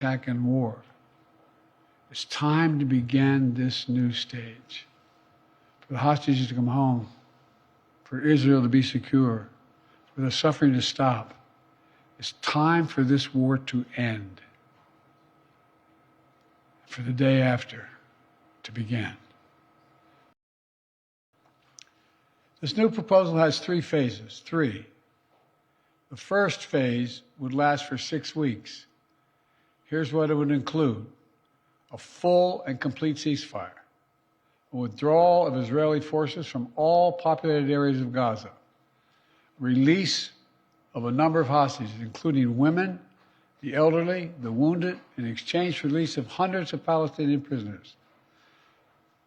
attack and war. It's time to begin this new stage. For the hostages to come home, for Israel to be secure, for the suffering to stop. It's time for this war to end, for the day after to begin. This new proposal has three phases. The first phase would last for 6 weeks. Here's what it would include: a full and complete ceasefire, a withdrawal of Israeli forces from all populated areas of Gaza, release of a number of hostages, including women, the elderly, the wounded, in exchange for release of hundreds of Palestinian prisoners.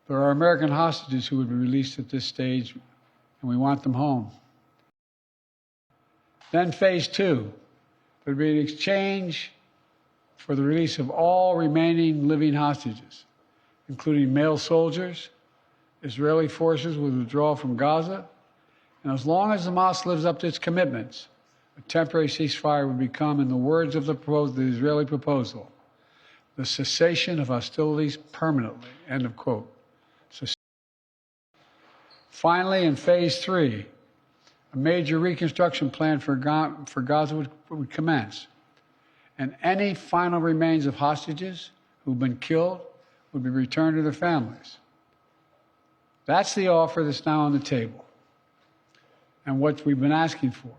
There are American hostages who would be released at this stage, and we want them home. Then phase 2 would be an exchange for the release of all remaining living hostages, including male soldiers. Israeli forces would withdraw from Gaza, and as long as Hamas lives up to its commitments, a temporary ceasefire would become, in the words of the Israeli proposal, the cessation of hostilities permanently, end of quote. Finally, in phase 3, a major reconstruction plan for Gaza would commence, and any final remains of hostages who've been killed would be returned to their families. That's the offer that's now on the table, and what we've been asking for.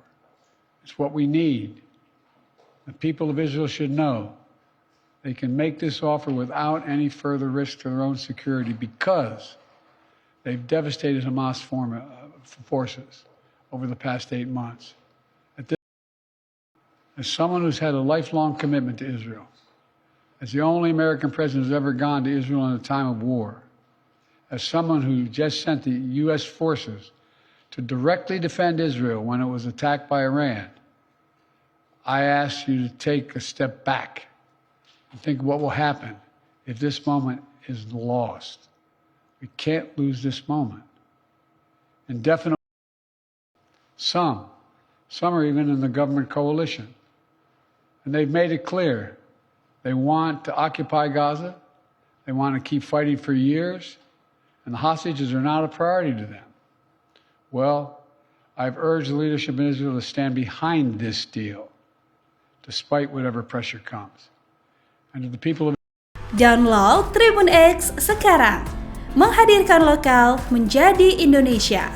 It's what we need. The people of Israel should know they can make this offer without any further risk to their own security, because they've devastated Hamas forces over the past 8 months. As someone who's had a lifelong commitment to Israel, as the only American president who's ever gone to Israel in a time of war, as someone who just sent the U.S. forces to directly defend Israel when it was attacked by Iran, I ask you to take a step back and think what will happen if this moment is lost. We can't lose this moment. And definitely, some are even in the government coalition. And they've made it clear they want to occupy Gaza, they want to keep fighting for years, and the hostages are not a priority to them. Well, I've urged the leadership in Israel to stand behind this deal, despite whatever pressure comes. And to the people of Download Tribun X sekarang, menghadirkan lokal menjadi Indonesia.